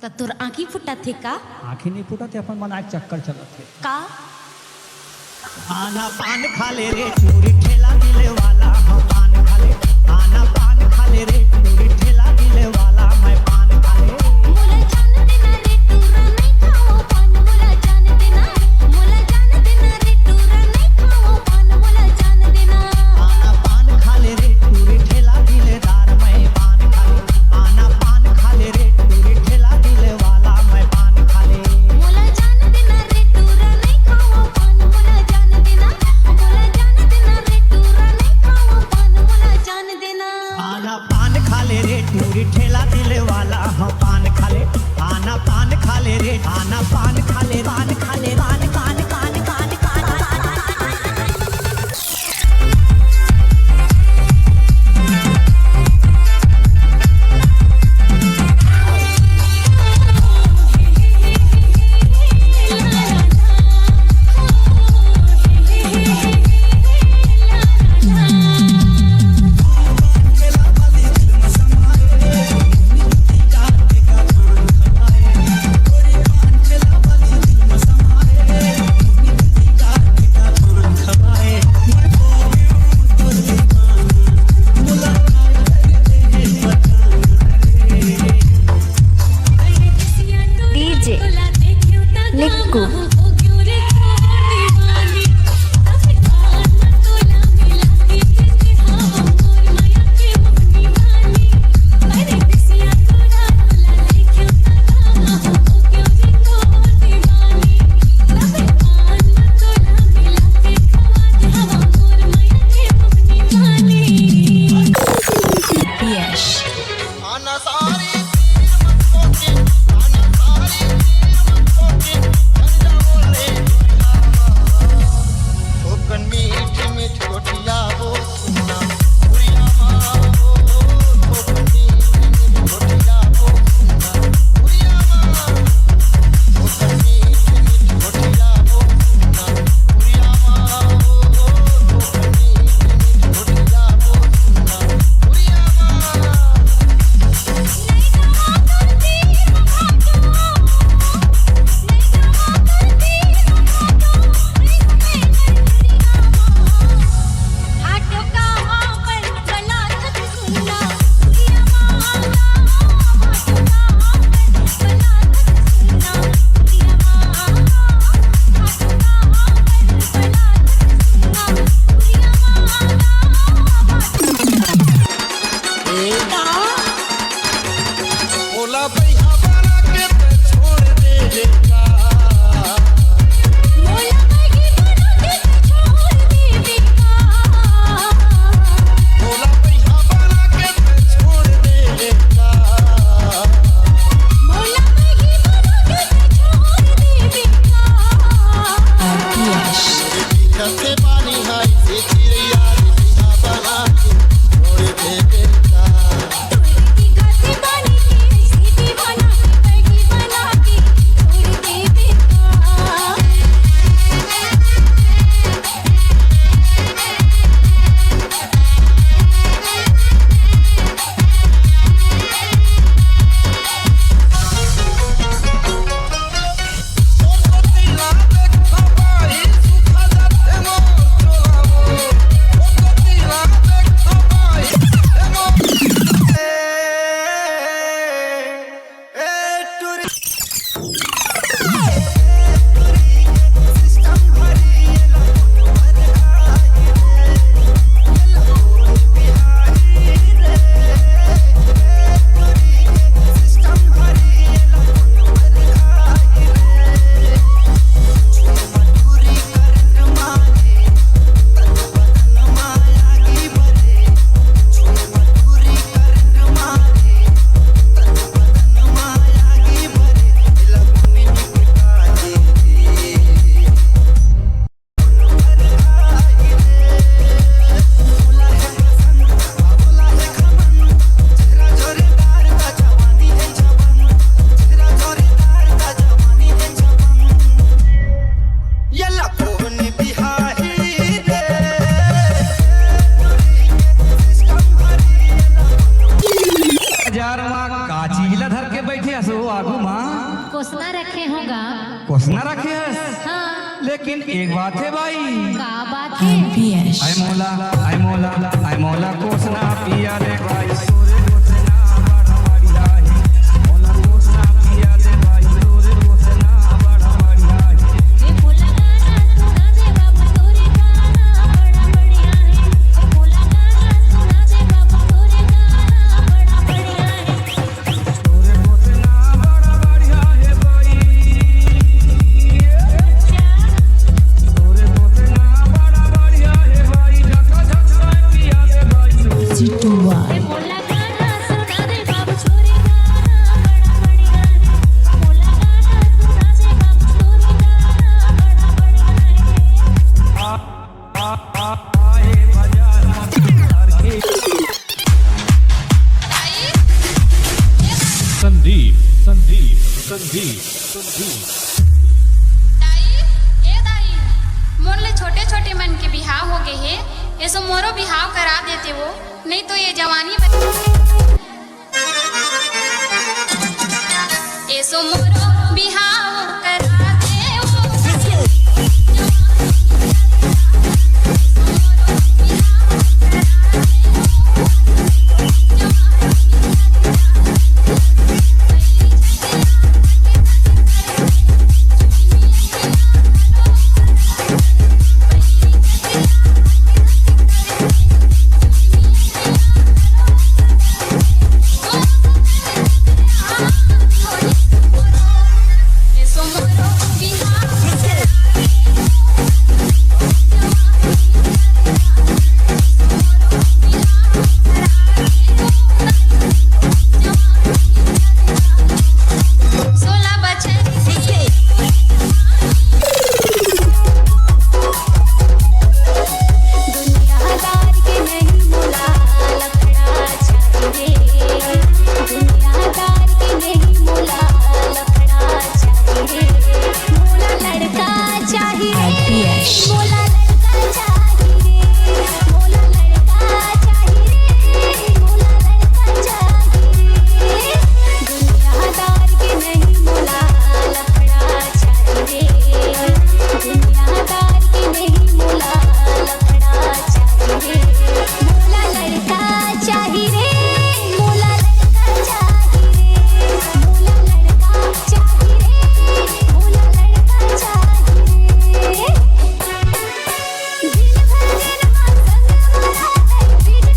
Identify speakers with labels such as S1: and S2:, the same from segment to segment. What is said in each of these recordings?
S1: त तोर आँखी फुटा थे का?
S2: आँखी नहीं फूटा थे, अपन मना चक्कर चलत थे
S1: का?
S2: आना पान खा ले रे टूरी ठेला दिले वाला, हम पान खा ले। आना पान खा ले रे टूरी ठेला दिले वाला, मैं पान खा ले।
S1: मोला जान देना रे टूरा नहीं खाओ पान, मोला जान देना, मोला जान देना रे टूरा नहीं खाओ पान, मोला जान देना।
S2: आना पान खा ले रे टूरी ठेला दिलेदार, मैं पान खा ले। आना पान खा ले रे टूरी ठेला दिले वाला, मैं पान खा ले।
S1: मोला जान देना रे टूरा नहीं खाओ पान, मोला जान देना, मोला जान देना रे टूरा नहीं खाओ पान, मोला जान देना।
S2: आना पान खा ले रे टूरी ठेला दिले वाला, हम पान खा ले। आना पान खा ले रे, आना पान खा ले, पान खा ले, पान पान पान पान पान।
S3: डीजे निक्कू यश
S4: बाबू माँ
S3: कोसना रखे होगा।
S4: कोसना रखे है,
S3: हाँ
S4: लेकिन एक बात है भाई,
S3: का बात है?
S4: आई मोला आई मोला आई मोला कोसना पिया रे भाई, तोरे कोसना बड़ा बढ़िया है, मोला कोसना पिया रे भाई, तोरे कोसना बड़ा बढ़िया है।
S1: ए मोला गाना सुना दे बाबू तोरे गाना बड़ा बढ़िया है। ए मोला गाना सुना दे बाबू तोरे गाना बड़ा बढ़िया है।
S4: तोरे कोसना बड़ा बढ़िया है भाई, तोरे कोसना बड़ा बढ़िया है भाई, झका झका पिया रे भाई।
S1: ए मोला गाना सुना दे बाबू तोरे गाना बड़ा बढ़िया है। मोला गाना सुना दे बाबू तोरे गाना बड़ा बढ़िया है।
S5: संदीप संदीप संदीप संदीप
S6: दाई ए दाई मोर ले छोटे छोटे मन के बिहाव हो गए है, ये सो मोरो बिहाव करा देते वो, नहीं तो ये जवानी ये सो मोरो बिहाव करा दे वो। ये सो मोरो बिहाव सोलह बचे
S1: दुनियादार के नहीं मोला लफड़ा चाहिए। दुनियादार के नहीं मोला लफड़ा चाहिए। मोला लड़का चाहिए। मोला लड़का चाहिए। मोला लड़का चाहिए। मोला लड़का चाहिए। दुनियादार के नहीं मोला लफड़ा चाहिए। दुनियादार के नहीं मोला लफड़ा चाहिए। मोला लड़का चाहिए। मोला लड़का चाहिए। मोला लड़का चाहिए। मोला लड़का चाहिए। दिन भर दिन संग वाला है बीच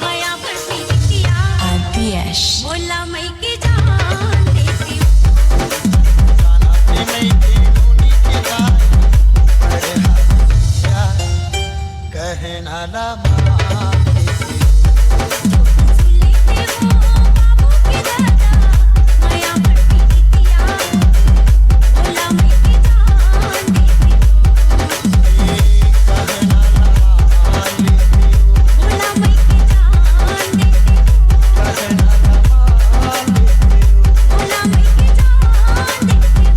S1: माया बरसी दिखिया बोला मई की जान देती हूँ। लेते हो बाबू की दादा माया बरसी दिखिया बोला मई की जान देती हूँ। बोला मई की जान देती हूँ। बोला मई की जान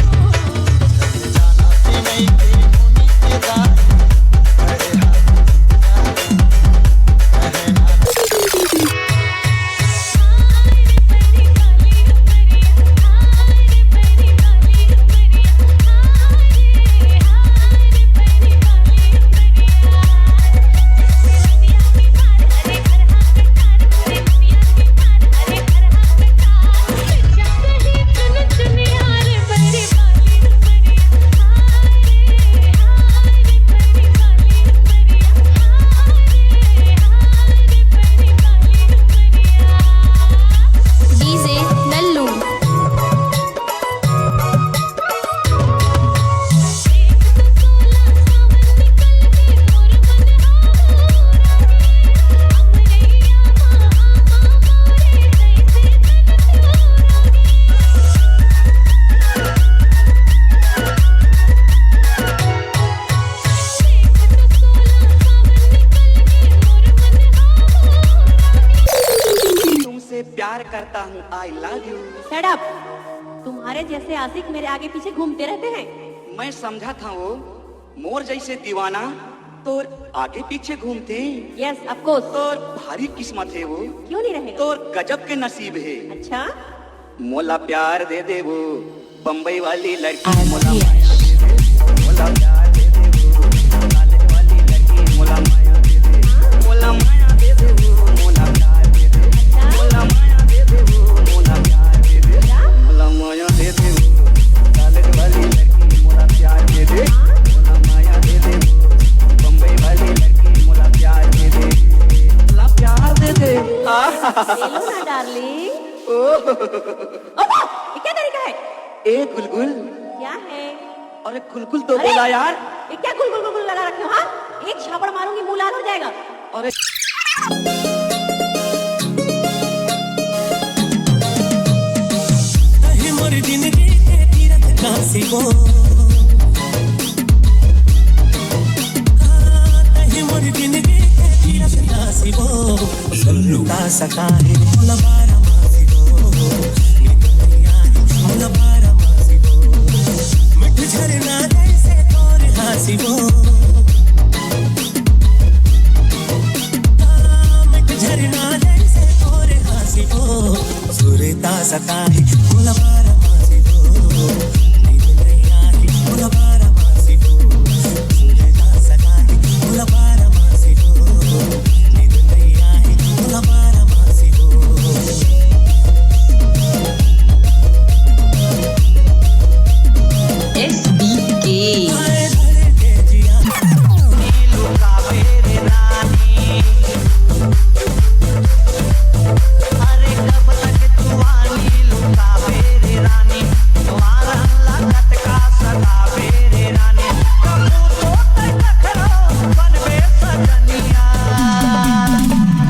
S1: देती हूँ।
S6: डीजे नल्लू
S7: तुमसे प्यार करता हूँ, I love you.
S8: Shut up. तुम
S7: तुम्हारे जैसे आशिक मेरे आगे पीछे घूमते रहते हैं।
S8: मैं समझा था वो मोर जैसे दीवाना तोर आगे पीछे घूमते।
S7: Yes of course.
S8: तोर भारी किस्मत है वो,
S7: क्यों नहीं रहेगा?
S8: तोर गजब के नसीब है।
S7: अच्छा
S8: मोला प्यार दे दे वो बम्बई वाली लड़की, मोला माया दे दे, मोला प्यार दे दे वो कॉलेज वाली लड़की, मोला माया दे दे, मोला माया दे दे वो, मोला प्यार दे दे, मोला माया दे दे वो, मोला प्यार दे दे, मोला माया दे दे वो कॉलेज वाली लड़की, मोला प्यार दे दे, मोला माया दे दे वो बम्बई वाली लड़की, मोला प्यार दे दे, मोला प्यार दे दे।
S7: ले लो ना डार्लिंग। ये क्या तरीका है?
S8: ए गुलगुल,
S7: क्या है?
S8: अरे गुलगुल तो बोला यार।
S7: ये क्या गुल गुल गुल गुल लगा रखे हो? हाँ, एक झापड़ मारूंगी मुंह लाल हो जाएगा।
S8: अरे
S9: मोर जिंदगी के तीरथ काशी वो, मोर जिंदगी के तीरथ काशी वो, लुटा सका है मोला बारा मासी वो, मोला बारा मासी वो, मिठ झरना जैसे तोर हासी वो, मिठ झरना जैसे तोर हासी वो, सुरता सका है मोला बारा मासी वो, नींद नहीं आई मोला बारा मासी वो, सुरता सका है मोला बारा मासी वो, नींद नहीं आई मोला बारा मासी वो।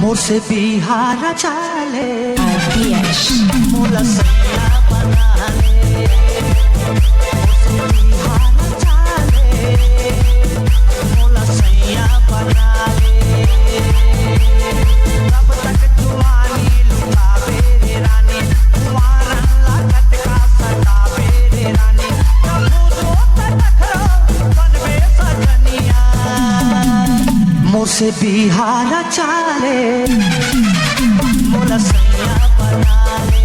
S2: मोसे बिहार चाले मोला सैया बना ले, मोसे बिहार चाले मोला सैया बना ले, कब तक जुआनी लुटावे रे रानी, तुम्हारा लागत का सतावे रे रानी, कबू तो नखरो बनबे सजनिया, मोसे बिहार चाले मोला सैया बना ले।